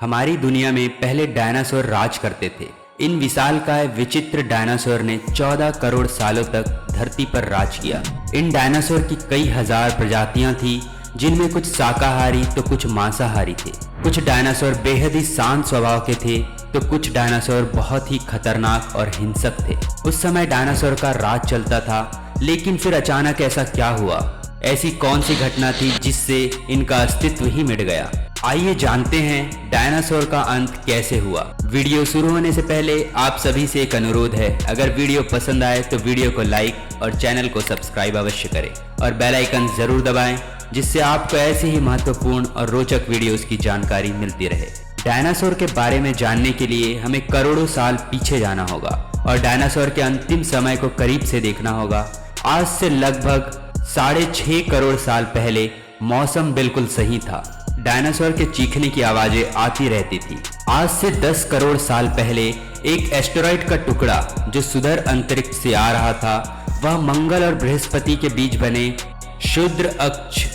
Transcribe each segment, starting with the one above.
हमारी दुनिया में पहले डायनासोर राज करते थे। इन विशालकाय विचित्र डायनासोर ने 14 करोड़ सालों तक धरती पर राज किया। इन डायनासोर की कई हजार प्रजातियां थी, जिनमें कुछ शाकाहारी तो कुछ मांसाहारी थे। कुछ डायनासोर बेहद ही शांत स्वभाव के थे तो कुछ डायनासोर बहुत ही खतरनाक और हिंसक थे। उस समय डायनासोर का राज चलता था, लेकिन फिर अचानक ऐसा क्या हुआ? ऐसी कौन सी घटना थी जिससे इनका अस्तित्व ही मिट गया? आइए जानते हैं डायनासोर का अंत कैसे हुआ। वीडियो शुरू होने से पहले आप सभी से एक अनुरोध है, अगर वीडियो पसंद आए तो वीडियो को लाइक और चैनल को सब्सक्राइब अवश्य करें और बेल आइकन जरूर दबाएं, जिससे आपको ऐसे ही महत्वपूर्ण और रोचक वीडियोस की जानकारी मिलती रहे। डायनासोर के बारे में जानने के लिए हमें करोड़ों साल पीछे जाना होगा और डायनासोर के अंतिम समय को करीब से देखना होगा। आज से लगभग 6.5 करोड़ साल पहले मौसम बिल्कुल सही था। डायनासोर के चीखने की आवाजें आती रहती थी। आज से 10 करोड़ साल पहले एक एस्टेरॉइड का टुकड़ा जो सुदूर अंतरिक्ष से आ रहा था, वह मंगल और बृहस्पति के बीच बने क्षुद्र अक्ष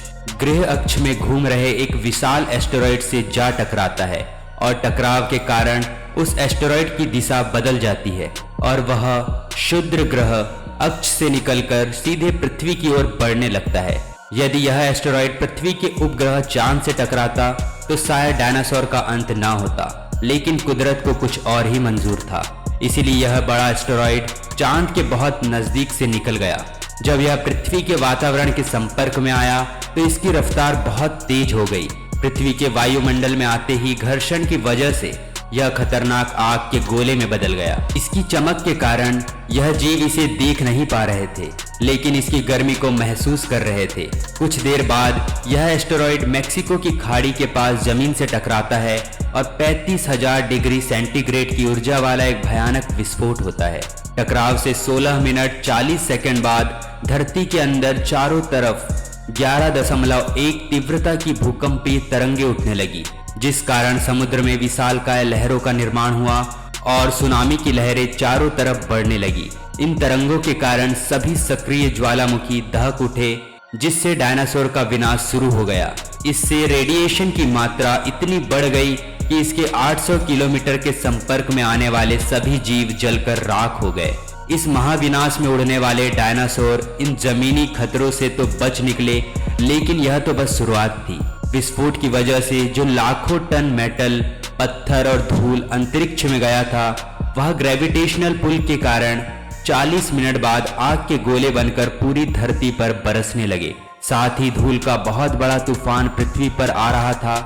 ग्रह अक्ष में घूम रहे एक विशाल एस्टेरॉइड से जा टकराता है और टकराव के कारण उस एस्टेरॉइड की दिशा बदल जाती है और वह क्षुद्र ग्रह अक्ष से निकलकर सीधे पृथ्वी की ओर बढ़ने लगता है। यदि यह एस्टेरॉइड पृथ्वी के उपग्रह चांद से टकराता तो शायद डायनासोर का अंत ना होता, लेकिन कुदरत को कुछ और ही मंजूर था। इसीलिए यह बड़ा एस्टेरॉइड चांद के बहुत नजदीक से निकल गया। जब यह पृथ्वी के वातावरण के संपर्क में आया तो इसकी रफ्तार बहुत तेज हो गई। पृथ्वी के वायुमंडल में आते ही घर्षण की वजह से यह खतरनाक आग के गोले में बदल गया। इसकी चमक के कारण यह जीव इसे देख नहीं पा रहे थे, लेकिन इसकी गर्मी को महसूस कर रहे थे। कुछ देर बाद यह एस्टेरॉइड मेक्सिको की खाड़ी के पास जमीन से टकराता है और 35,000 डिग्री सेंटीग्रेड की ऊर्जा वाला एक भयानक विस्फोट होता है। टकराव से 16 मिनट 40 सेकंड बाद धरती के अंदर चारों तरफ 11.1 तीव्रता की भूकंपीय तरंगे उठने लगी, जिस कारण समुद्र में विशालकाय लहरों का निर्माण हुआ और सुनामी की लहरें चारों तरफ बढ़ने लगी। इन तरंगों के कारण सभी सक्रिय ज्वालामुखी दहक उठे, जिससे डायनासोर का विनाश शुरू हो गया। इससे रेडिएशन की मात्रा इतनी बढ़ गई कि इसके 800 किलोमीटर के संपर्क में आने वाले सभी जीव जलकर राख हो गए। इस महाविनाश में उड़ने वाले डायनासोर इन जमीनी खतरों से तो बच निकले, लेकिन यह तो बस शुरुआत थी। विस्फोट की वजह से जो लाखों टन मेटल, पत्थर और धूल अंतरिक्ष में गया था, वह ग्रेविटेशनल पुल के कारण 40 मिनट बाद आग के गोले बनकर पूरी धरती पर बरसने लगे। साथ ही धूल का बहुत बड़ा तूफान पृथ्वी पर आ रहा था।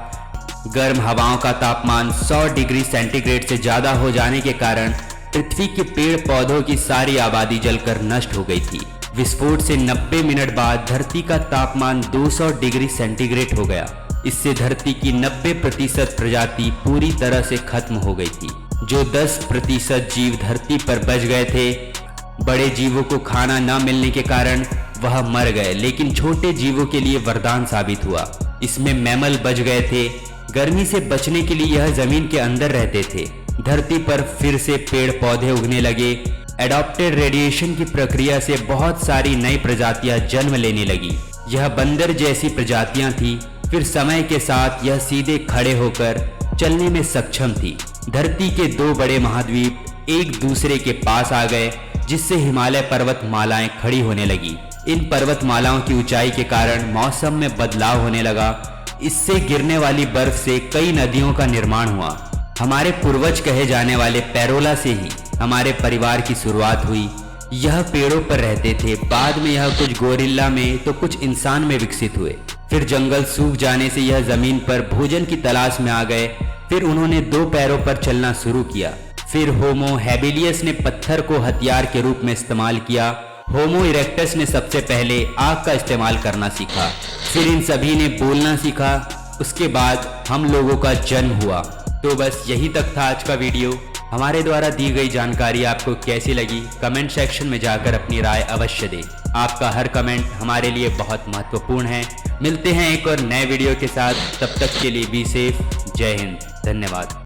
गर्म हवाओं का तापमान 100 डिग्री सेंटीग्रेड से ज्यादा हो जाने के कारण पृथ्वी के पेड़ पौधों की सारी आबादी जलकर नष्ट हो गई थी। विस्फोट से 90 मिनट बाद धरती का तापमान 200 डिग्री सेंटीग्रेड हो गया। इससे धरती की 90% प्रजाति पूरी तरह से खत्म हो गई थी। जो 10% जीव धरती पर बच गए थे, बड़े जीवों को खाना न मिलने के कारण वह मर गए, लेकिन छोटे जीवों के लिए वरदान साबित हुआ। इसमें मैमल बच गए थे। गर्मी से बचने के लिए यह जमीन के अंदर रहते थे। धरती पर फिर से पेड़ पौधे उगने लगे। एडॉप्टेड रेडिएशन की प्रक्रिया से बहुत सारी नई प्रजातियां जन्म लेने लगी। यह बंदर जैसी प्रजातियां थी। फिर समय के साथ यह सीधे खड़े होकर चलने में सक्षम थी। धरती के 2 बड़े महाद्वीप एक दूसरे के पास आ गए, जिससे हिमालय पर्वतमालाएं खड़ी होने लगी। इन पर्वतमालाओं की ऊंचाई के कारण मौसम में बदलाव होने लगा। इससे गिरने वाली बर्फ से कई नदियों का निर्माण हुआ। हमारे पूर्वज कहे जाने वाले पैरोला से ही हमारे परिवार की शुरुआत हुई। यह पेड़ों पर रहते थे। बाद में यह कुछ गोरिल्ला में तो कुछ इंसान में विकसित हुए। फिर जंगल सूख जाने से यह जमीन पर भोजन की तलाश में आ गए। फिर उन्होंने 2 पैरों पर चलना शुरू किया। फिर होमो हैबिलियस ने पत्थर को हथियार के रूप में इस्तेमाल किया। होमो इरेक्टस ने सबसे पहले आग का इस्तेमाल करना सीखा। फिर इन सभी ने बोलना सीखा। उसके बाद हम लोगों का जन्म हुआ। तो बस यही तक था आज का वीडियो। हमारे द्वारा दी गई जानकारी आपको कैसी लगी, कमेंट सेक्शन में जाकर अपनी राय अवश्य दें। आपका हर कमेंट हमारे लिए बहुत महत्वपूर्ण है। मिलते हैं एक और नए वीडियो के साथ, तब तक के लिए बी सेफ। जय हिंद, धन्यवाद।